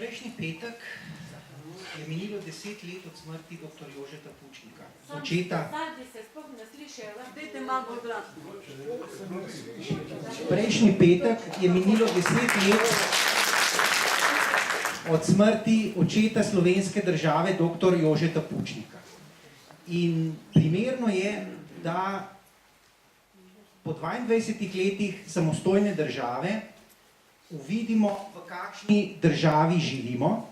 Prejšnji petek je minilo 10 let od smrti dr. Jožeta Pučnika. Očeta... Prejšnji petek je minilo 10 let od smrti očeta slovenske države dr. Jožeta Pučnika. In primerno je, da po 22 letih samostojne države uvidimo, v kakšni državi živimo,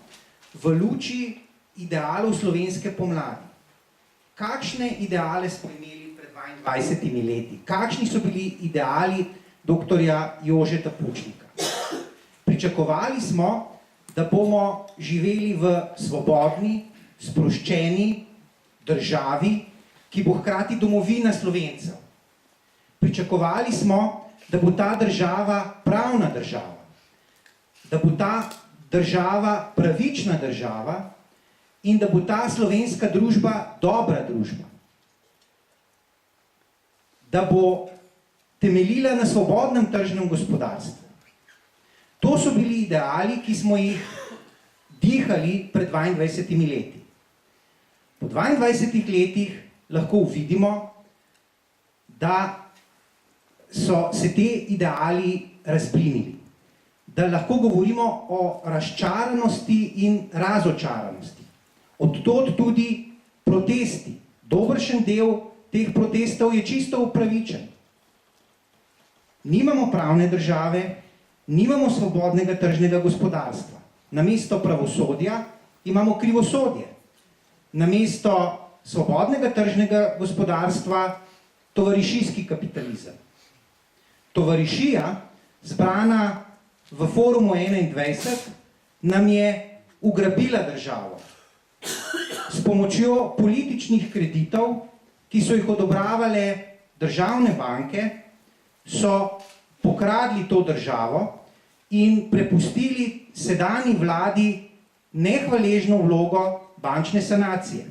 v luči idealov slovenske pomladi. Kakšne ideale smo imeli pred 22 leti? Kakšni so bili ideali dr. Jožeta Pučnika? Pričakovali smo, da bomo živeli v svobodni, sproščeni državi, ki bo hkrati domovina Slovencev. Pričakovali smo, da bo ta država pravna država, da bo ta država pravična država in da bo ta slovenska družba dobra družba. Da bo temeljila na svobodnem tržnem gospodarstvu. To so bili ideali, ki smo jih dihali pred 22 leti. Po 22 letih lahko vidimo, da so se te ideali razblinili. Da lahko govorimo o razčaranosti in razočaranosti. Odtod tudi protesti. Dobršen del teh protestov je čisto upravičen. Nimamo pravne države, nimamo svobodnega tržnega gospodarstva. Namesto pravosodja imamo krivosodje. Namesto svobodnega tržnega gospodarstva tovarišijski kapitalizem. Tovarišija, zbrana v Forumu 21, nam je ugrabila državo. S pomočjo političnih kreditov, ki so jih odobravale državne banke, so pokradli to državo in prepustili sedanji vladi nehvaležno vlogo bančne sanacije.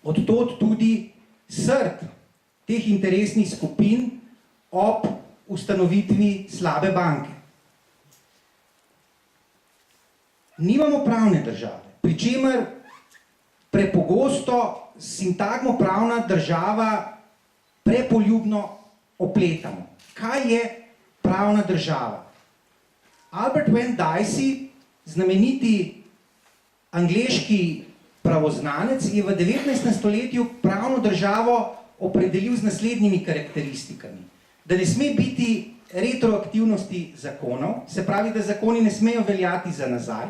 Odtod tudi srd teh interesnih skupin ob ustanovitvi slabe banke. Nimamo pravne države, pri čemer prepogosto sintagmo pravna država prepoljubno opletamo. Kaj je pravna država? Albert Van Dicey, znameniti angleški pravoznanec, je v 19. stoletju pravno državo opredelil z naslednjimi karakteristikami. Da ne sme biti retroaktivnosti zakonov, se pravi, da zakoni ne smejo veljati za nazaj,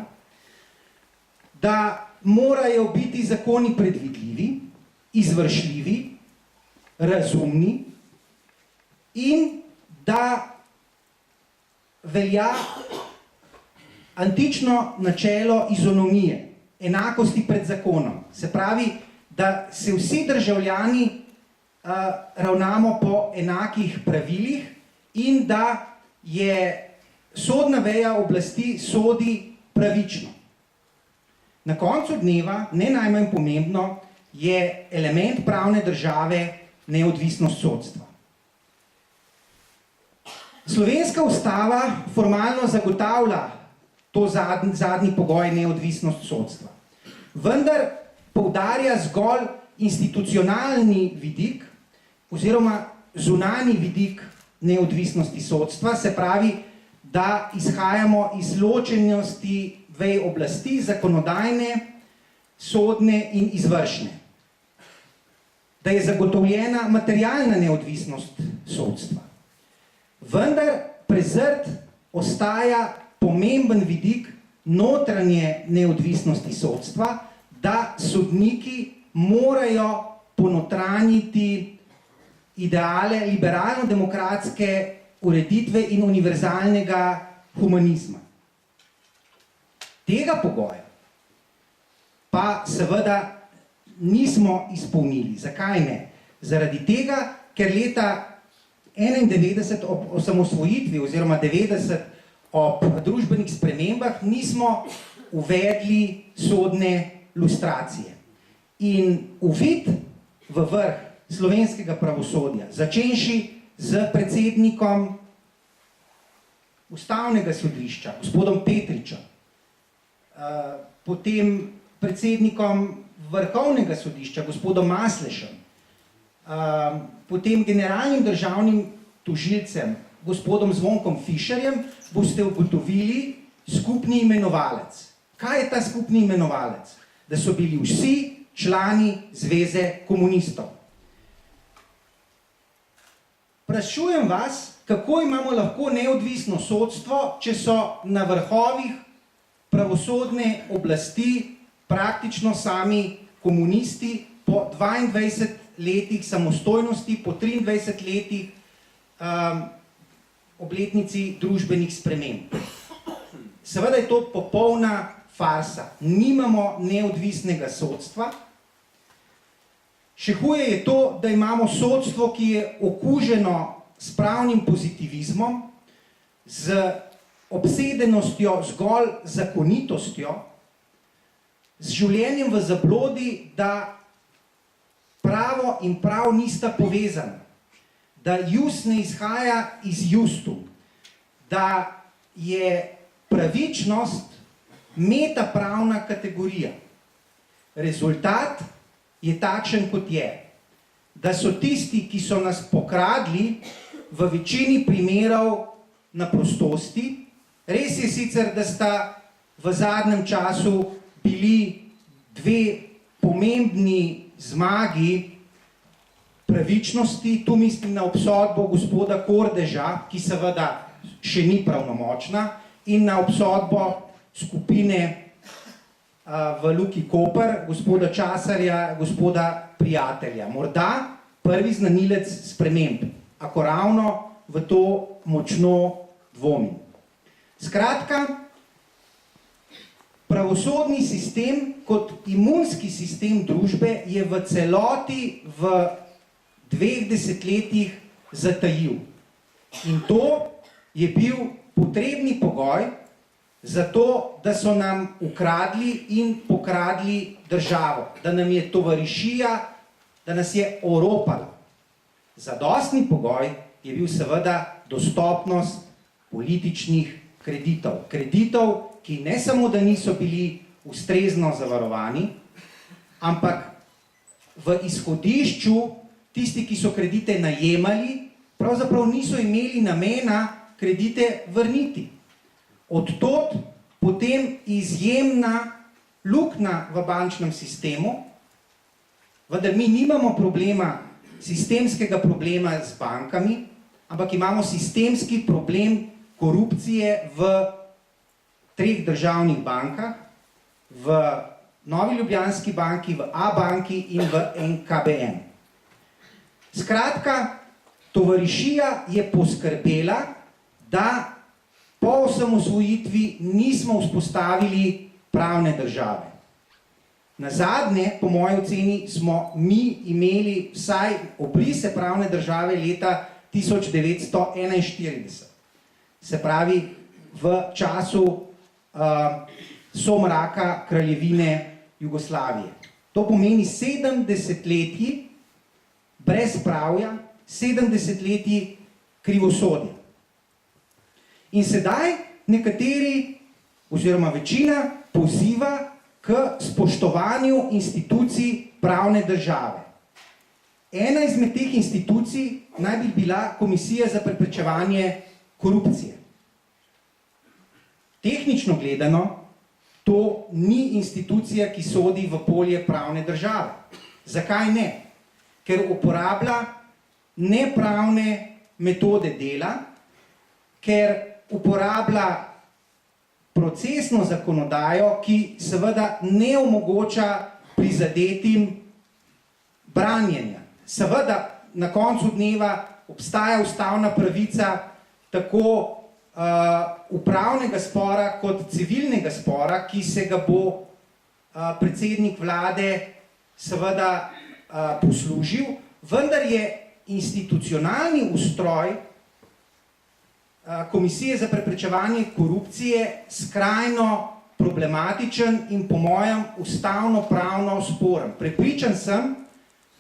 da morajo biti zakoni predvidljivi, izvršljivi, razumni in da velja antično načelo izonomije, enakosti pred zakonom. Se pravi, da se vsi državljani ravnamo po enakih pravilih in da je sodna veja oblasti sodi pravično. Na koncu dneva, ne najmanj pomembno, je element pravne države neodvisnost sodstva. Slovenska ustava formalno zagotavlja to zadnji pogoj neodvisnost sodstva. Vendar poudarja zgolj institucionalni vidik oziroma zunanji vidik neodvisnosti sodstva, se pravi, da izhajamo iz ločenosti vej oblasti, zakonodajne, sodne in izvršne. Da je zagotovljena materialna neodvisnost sodstva. Vendar prezrt ostaja pomemben vidik notranje neodvisnosti sodstva, da sodniki morajo ponotranjiti ideale liberalno-demokratske ureditve in univerzalnega humanizma. Tega pogoja pa seveda nismo izpolnili. Zakaj ne? Zaradi tega, ker leta 91 ob osamosvojitvi oziroma 90 ob družbenih spremembah nismo uvedli sodne lustracije. In uvid v vrh slovenskega pravosodja, začenši z predsednikom Ustavnega sodišča, gospodom Petričem, potem predsednikom Vrhovnega sodišča, gospodom Maslešem, potem generalnim državnim tožilcem, gospodom Zvonkom Fišerjem, boste ugotovili skupni imenovalec. Kaj je ta skupni imenovalec? Da so bili vsi člani Zveze komunistov. Sprašujem vas, kako imamo lahko neodvisno sodstvo, če so na vrhovih pravosodne oblasti praktično sami komunisti po 22 letih samostojnosti, po 23 letih obletnici družbenih sprememb. Seveda je to popolna farsa. Nimamo neodvisnega sodstva. Še huje je to, da imamo sodstvo, ki je okuženo s pravnim pozitivizmom, z obsedenostjo zgolj zakonitostjo, z življenjem v zablodi, da pravo in prav nista povezana, da jus ne izhaja iz justu, da je pravičnost metapravna kategorija. Rezultat je takšen, kot je, da so tisti, ki so nas pokradli, v večini primerov na prostosti. Res je sicer, da sta v zadnjem času bili dve pomembni zmagi pravičnosti, tu mislim na obsodbo gospoda Kordeža, ki seveda še ni pravnomočna, in na obsodbo skupine v Luki Koper, gospoda Časarja, gospoda Prijatelja. Morda prvi znanilec sprememb, ako ravno v to močno dvomim. Skratka, pravosodni sistem kot imunski sistem družbe je v celoti v 2 desetletjih zatajil. In to je bil potrebni pogoj za to, da so nam ukradli in pokradli državo, da nam je tovarišija, da nas je oropala. Zadostni pogoj je bil seveda dostopnost političnih kreditov. Kreditov, ki ne samo, da niso bili ustrezno zavarovani, ampak v izhodišču tisti, ki so kredite najemali, pravzaprav niso imeli namena kredite vrniti. Od tod potem izjemna luknja v bančnem sistemu, vendar mi nimamo sistemskega problema z bankami, ampak imamo sistemski problem korupcije v 3 državnih bankah, v Novi Ljubljanski banki, v A-banki in v NKBM. Skratka, tovarišija je poskrbela, da po osamosvojitvi nismo vzpostavili pravne države. Nazadnje, po moji oceni, smo mi imeli vsaj obrise pravne države leta 1941. Se pravi, v času somraka kraljevine Jugoslavije. To pomeni 7 desetletij brezpravja, 7 desetletij krivosodja. In sedaj nekateri, oziroma večina, poziva k spoštovanju institucij pravne države. Ena izmed teh institucij naj bi bila Komisija za preprečevanje korupcije. Tehnično gledano, to ni institucija, ki sodi v polje pravne države. Zakaj ne? Ker uporablja nepravne metode dela, ker uporablja procesno zakonodajo, ki seveda ne omogoča prizadetim branjenja. Seveda na koncu dneva obstaja ustavna pravica tako upravnega spora kot civilnega spora, ki se ga bo predsednik vlade seveda poslužil, vendar je institucionalni ustroj Komisije za preprečevanje korupcije skrajno problematičen in po mojem ustavno-pravno sporen. Prepričan sem,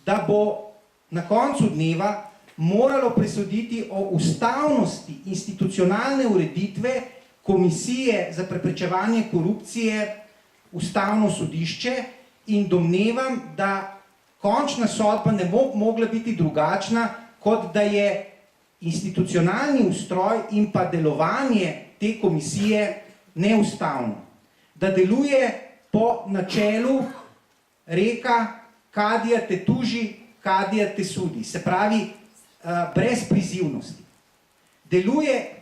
da bo na koncu dneva moralo presoditi o ustavnosti institucionalne ureditve, Komisije za preprečevanje korupcije Ustavno sodišče in domnevam, da končna sodba ne bo mogla biti drugačna, kot da je institucionalni ustroj in pa delovanje te komisije neustavno. Da deluje po načelu reka kadija te tuži, kadija te sudi. Se pravi, brez prizivnosti. Deluje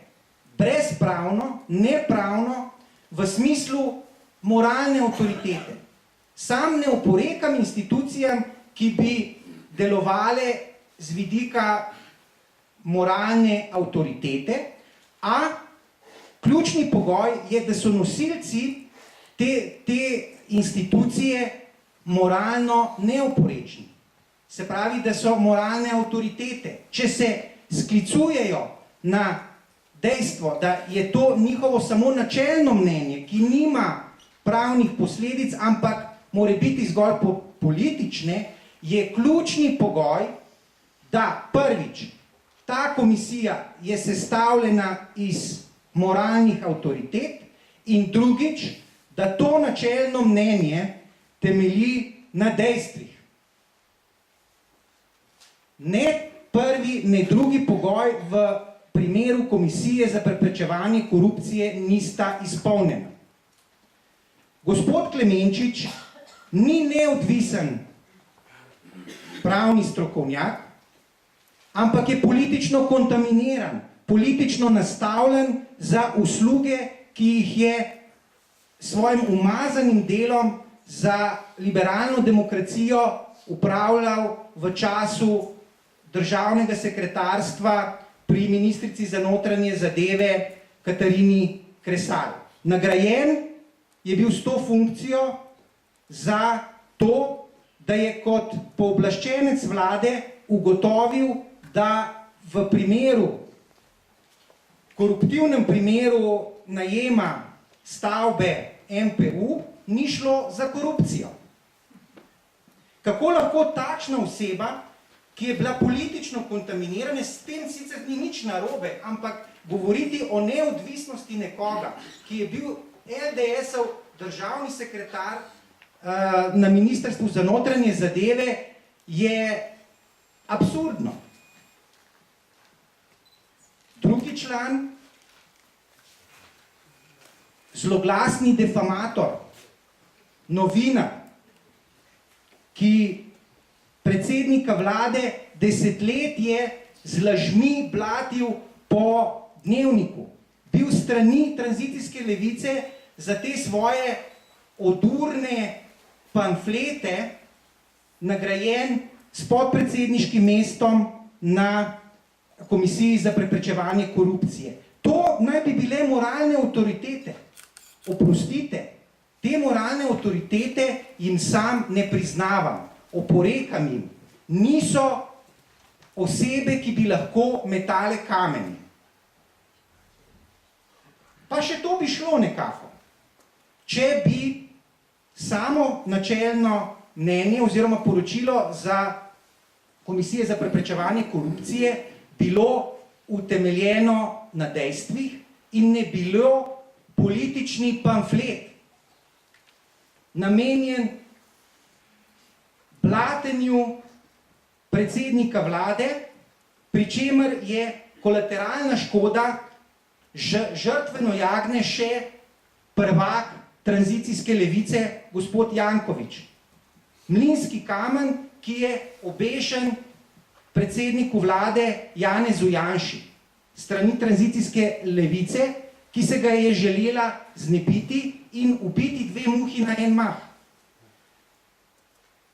brezpravno, nepravno, v smislu moralne avtoritete. Sam ne oporekam institucijam, ki bi delovale z vidika moralne avtoritete, a ključni pogoj je, da so nosilci te institucije moralno neoporečni. Se pravi, da so moralne avtoritete. Če se sklicujejo na dejstvo, da je to njihovo samo načelno mnenje, ki nima pravnih posledic, ampak more biti zgolj politične, je ključni pogoj, da prvič, ta komisija je sestavljena iz moralnih avtoritet in drugič, da to načelno mnenje temelji na dejstvih. Ne prvi, ne drugi pogoj v primeru Komisije za preprečevanje korupcije nista izpolnjena. Gospod Klemenčič ni neodvisen pravni strokovnjak, ampak je politično kontaminiran, politično nastavljen za usluge, ki jih je svojim umazanim delom za liberalno demokracijo upravljal v času državnega sekretarstva pri ministrici za notranje zadeve Katarini Kresal. Nagrajen je bil s to funkcijo za to, da je kot pooblaščenec vlade ugotovil, da v koruptivnem primeru najema stavbe MPU ni šlo za korupcijo. Kako lahko takšna oseba, ki je bila politično kontaminirana, s tem sicer ni nič narobe, ampak govoriti o neodvisnosti nekoga, ki je bil LDS-ov državni sekretar na Ministrstvu za notranje zadeve, je absurdno. Drugi član, zloglasni defamator, novinar, ki predsednika vlade desetletje z lažmi blatil po Dnevniku, bil strani tranzicijske levice za te svoje odurne pamflete nagrajen s podpredsedniškim mestom na Komisiji za preprečevanje korupcije. To naj bi bile moralne avtoritete. Oprostite, te moralne avtoritete jim sam ne priznavam, oporekam jim. Niso osebe, ki bi lahko metale kamenje. Pa še to bi šlo nekako. Če bi samo načelno mnenje oziroma poročilo za Komisije za preprečevanje korupcije bilo utemeljeno na dejstvih in ne bilo politični pamflet, namenjen blatenju predsednika vlade, pri čemer je kolateralna škoda žrtveno jagne še prvak tranzicijske levice, gospod Janković. Mlinski kamen, ki je obešen predsedniku vlade Janezu Janši, strani tranzicijske levice, ki se ga je želela znebiti in ubiti dve muhi na en mah.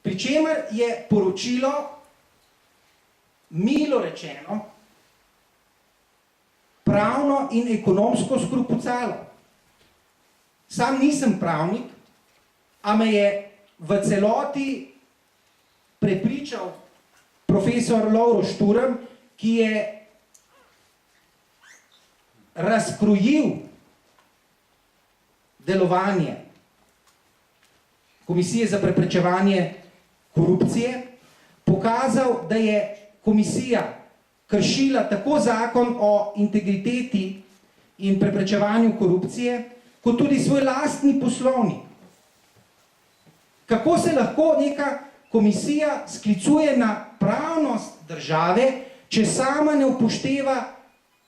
Pri čemer je poročilo, milo rečeno, pravno in ekonomsko skropucalo. Sam nisem pravnik, a me je v celoti prepričal profesor Lovro Šturm, ki je razkrojil delovanje Komisije za preprečevanje korupcije, pokazal, da je komisija kršila tako zakon o integriteti in preprečevanju korupcije, kot tudi svoj lastni poslovnik. Kako se lahko neka komisija sklicuje na pravnost države, če sama ne upošteva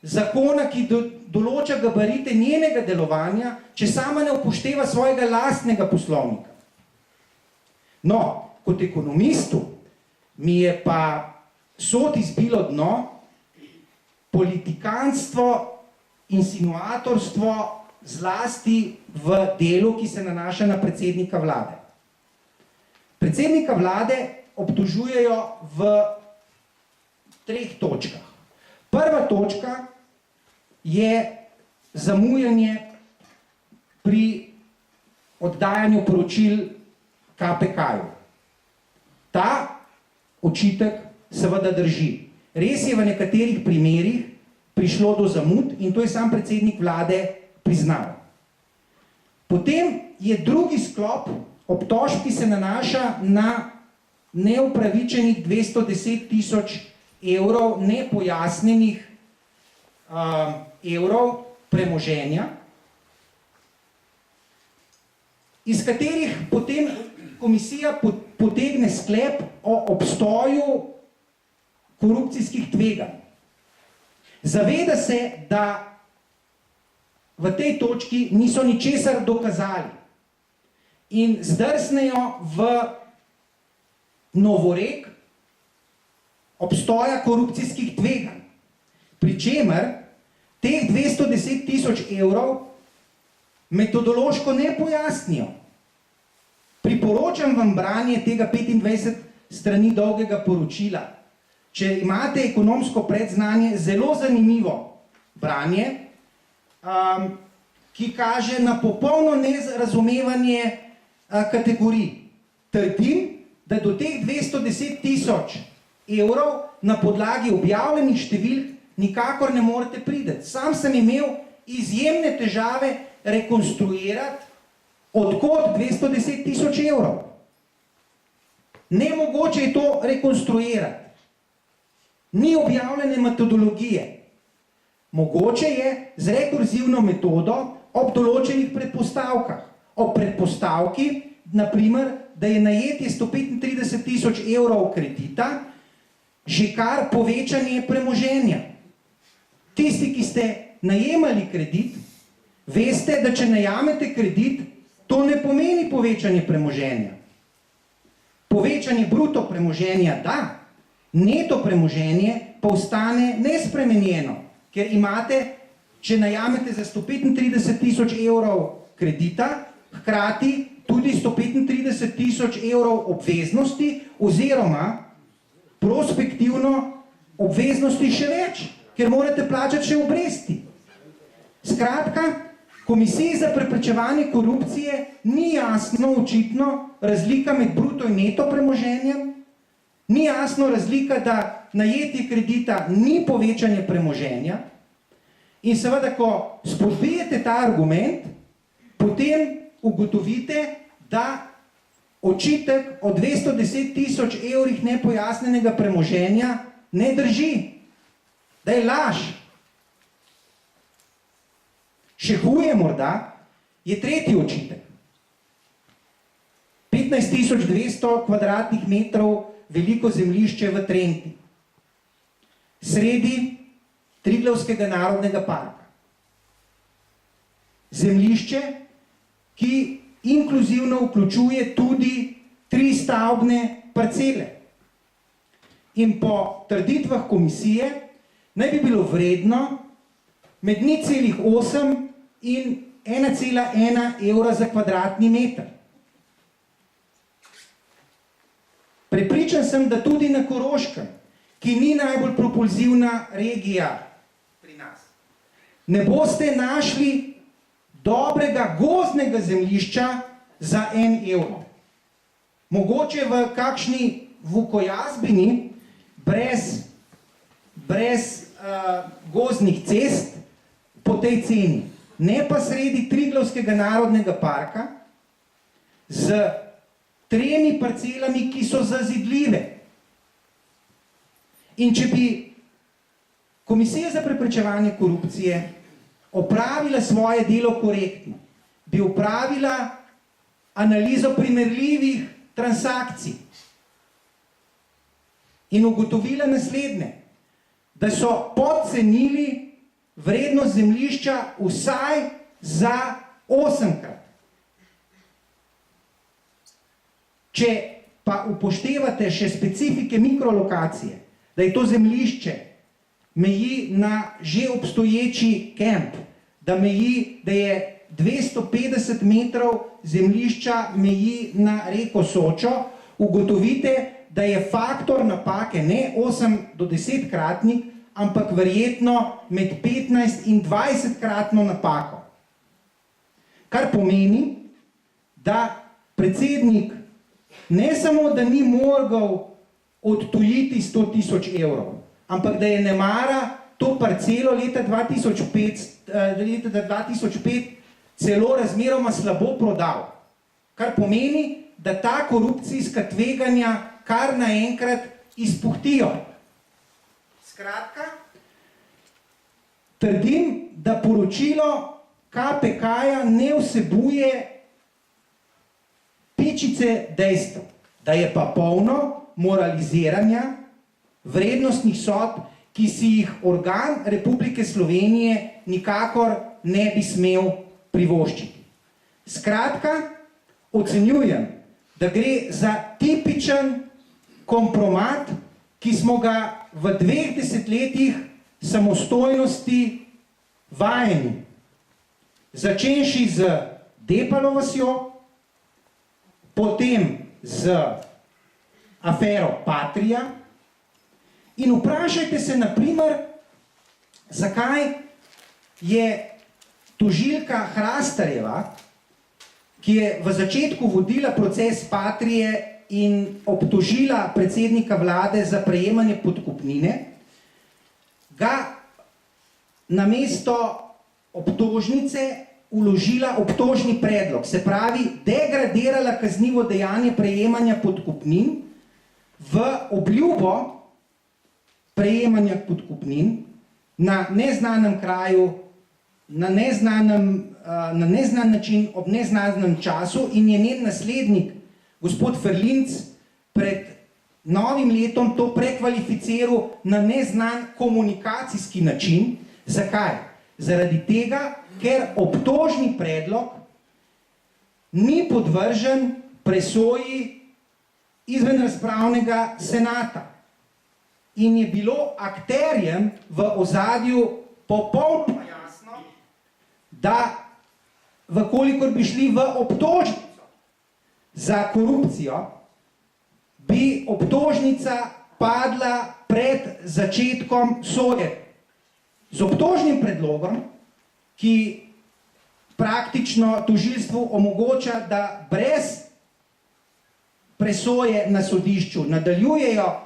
zakona, ki določa gabarite njenega delovanja, če sama ne upošteva svojega lastnega poslovnika. No, kot ekonomistu mi je pa sod izbilo dno politikanstvo, insinuatorstvo, zlasti v delu, ki se nanaša na predsednika vlade. Predsednika vlade obtožujejo v 3 točkah. Prva točka je zamujanje pri oddajanju poročil KPK-ju. Ta očitek seveda drži. Res je v nekaterih primerih prišlo do zamud in to je sam predsednik vlade priznal. Potem je drugi sklop obtožb, ki se nanaša na neupravičenih 210 000 evrov nepojasnjenih evrov premoženja, iz katerih potem komisija potegne sklep o obstoju korupcijskih tveganj. Zaveda se, da v tej točki niso ničesar dokazali in zdrsnejo v novorek obstoja korupcijskih tveganj. Pričemer teh 210 000 evrov metodološko ne pojasnijo. Priporočam vam branje tega 25 strani dolgega poročila. Če imate ekonomsko predznanje, zelo zanimivo branje, ki kaže na popolno nerazumevanje kategorij. Trdim, da do teh 210 000 evrov na podlagi objavljenih številk nikakor ne morete priti. Sam sem imel izjemne težave rekonstruirati, odkot 210 000 evrov. Nemogoče je to rekonstruirati. Ni objavljene metodologije. Mogoče je z rekurzivno metodo ob določenih predpostavkah. Ob predpostavki, naprimer, da je najetje 135 000 evrov kredita že kar povečanje premoženja. Tisti, ki ste najemali kredit, veste, da če najamete kredit, to ne pomeni povečanje premoženja. Povečanje bruto premoženja da, neto premoženje pa ostane nespremenjeno, ker imate, če najamete za 135 000 evrov kredita, hkrati tudi 135 000 evrov obveznosti oziroma prospektivno obveznosti še več, ker morate plačati še obresti. Skratka, Komisiji za preprečevanje korupcije ni jasno očitno razlika med bruto in neto premoženjem, ni jasno razlika, da najetje kredita ni povečanje premoženja in seveda, ko spodbijete ta argument, potem ugotovite, da očitek o 210 000 evrih nepojasnenega premoženja ne drži, da je laž. Še huje morda je tretji očitek. 15 200 kvadratnih metrov veliko zemljišče v Trenti, sredi Triglavskega narodnega parka. Zemljišče, ki inkluzivno vključuje tudi 3 stavbne parcele. In po trditvah komisije naj bi bilo vredno med 0,8 in 1,1 evra za kvadratni meter. Prepričan sem, da tudi na Koroškem, ki ni najbolj propulzivna regija pri nas, ne boste našli dobrega gozdnega zemljišča za 1 evro. Mogoče v kakšni Vukojazbini brez gozdnih cest po tej ceni, ne pa sredi Triglavskega narodnega parka z 3 parcelami, ki so zazidljive. In če bi Komisija za preprečevanje korupcije opravila svoje delo korektno, bi opravila analizo primerljivih transakcij in ugotovila naslednje, da so podcenili vrednost zemljišča vsaj za 8-krat. Če pa upoštevate še specifike mikrolokacije, da je to zemljišče meji na že obstoječi kemp, da je 250 metrov zemljišča meji na reko Sočo, ugotovite, da je faktor napake ne 8 do 10-kratnik, ampak verjetno med 15 in 20-kratno napako. Kar pomeni, da predsednik ne samo, da ni mogel odtujiti 100.000 evrov, ampak da je nemara to parcelo leta 2005 celo razmeroma slabo prodal. Kar pomeni, da ta korupcijska tveganja kar naenkrat izpuhtijo. Skratka, trdim, da poročilo KPK-ja ne vsebuje pičice dejstev, da je pa polno moraliziranja vrednostnih sodb, ki si jih organ Republike Slovenije nikakor ne bi smel privoščiti. Skratka, ocenjujem, da gre za tipičen kompromat, ki smo ga v 2 desetletjih samostojnosti vajeni. Začenši z Depalo vasjo, potem z afero Patria in vprašajte se, na primer, zakaj je tožilka Hrastarjeva, ki je v začetku vodila proces Patrije in obtožila predsednika vlade za prejemanje podkupnine, ga namesto obtožnice vložila obtožni predlog, se pravi, degradirala kaznivo dejanje prejemanja podkupnin v obljubo prejemanja podkupnin na neznanem kraju, na neznan način, ob neznanem času, in je njen naslednik, gospod Ferlinc, pred novim letom to prekvalificiral na neznan komunikacijski način. Zakaj? Zaradi tega, ker obtožni predlog ni podvržen presoji izvenrazpravnega senata in je bilo akterjem v ozadju popolnoma jasno, da vkolikor bi šli v obtožnico za korupcijo, bi obtožnica padla pred začetkom sojenja. Z obtožnim predlogom, ki praktično tožilstvu omogoča, da brez presoje na sodišču nadaljujejo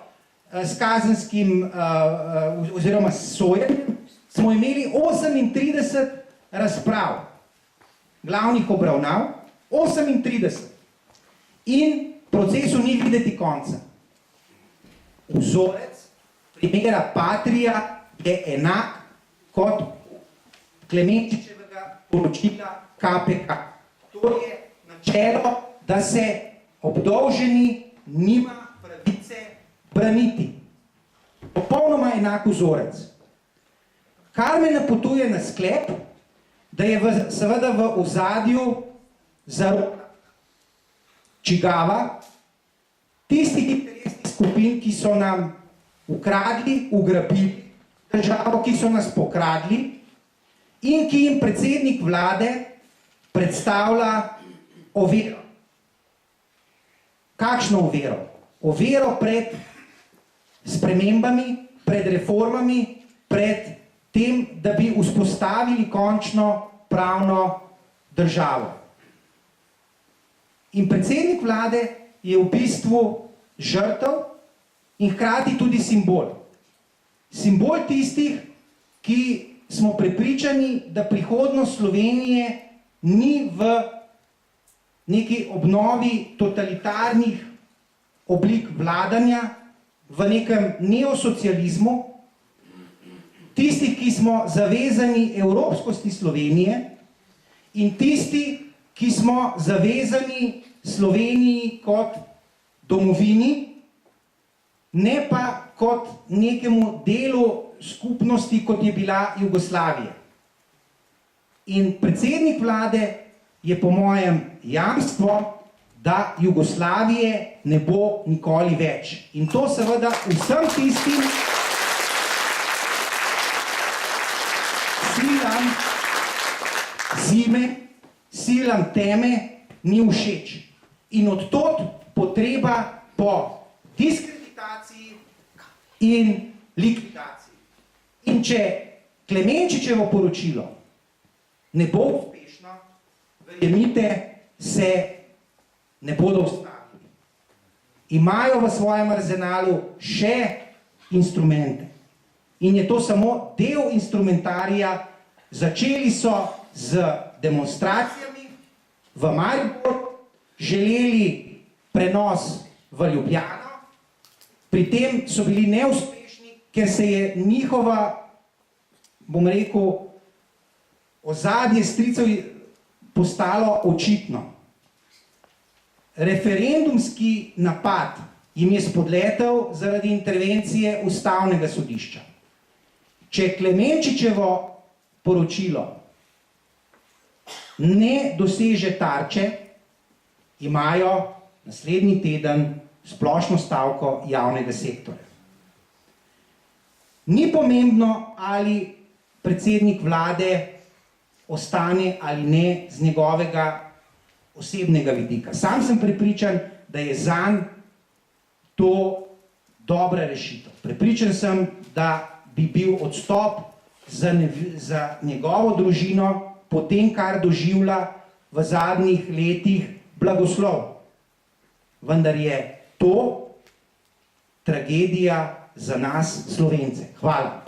s kazenskim oziroma s sojenjem, smo imeli 38 razprav, glavnih obravnav, 38. In procesu ni videti konca. Vzorec primera Patrija je enak kot Klemenčičevega poročila KPK. To je načelo, da se obdolženi nima pravice braniti. Popolnoma enak vzorec. Kar me napotuje na sklep, da je seveda v ozadju zarota čigava tistih interesnih skupin, ki so nam ukradli, ugrabili državo, ki so nas pokradli in ki jim predsednik vlade predstavlja oviro. Kakšno oviro? Oviro pred spremembami, pred reformami, pred tem, da bi vzpostavili končno pravno državo. In predsednik vlade je v bistvu žrtev in hkrati tudi simbol. Simbol tistih, ki smo prepričani, da prihodnost Slovenije ni v neki obnovi totalitarnih oblik vladanja, v nekem neosocializmu, tisti, ki smo zavezani evropskosti Slovenije in tisti, ki smo zavezani Sloveniji kot domovini, ne pa kot nekemu delu skupnosti, kot je bila Jugoslavija. In predsednik vlade je po mojem jamstvo, da Jugoslavije ne bo nikoli več. In to seveda vsem tistim silam zime, silam teme ni všeč. In od tod potreba po diskreditaciji in likvidaciji. In če Klemenčičevo poročilo ne bo uspešno, verjemite, se ne bodo ustavili. Imajo v svojem arzenalu še instrumente. In je to samo del instrumentarija. Začeli so z demonstracijami v Mariboru, želeli prenos v Ljubljano, pri tem so bili neuspešni, ker se je njihova, bom rekel, ozadje stricev postalo očitno. Referendumski napad jim je spodletel zaradi intervencije Ustavnega sodišča. Če Klemenčičevo poročilo ne doseže tarče, imajo naslednji teden splošno stavko javnega sektorja. Ni pomembno, ali predsednik vlade ostane ali ne z njegovega osebnega vidika. Sam sem prepričan, da je zanj to dobra rešitev. Prepričan sem, da bi bil odstop za njegovo družino po tem, kar doživlja v zadnjih letih, blagoslov. Vendar je to tragedija za nas, Slovence. Hvala.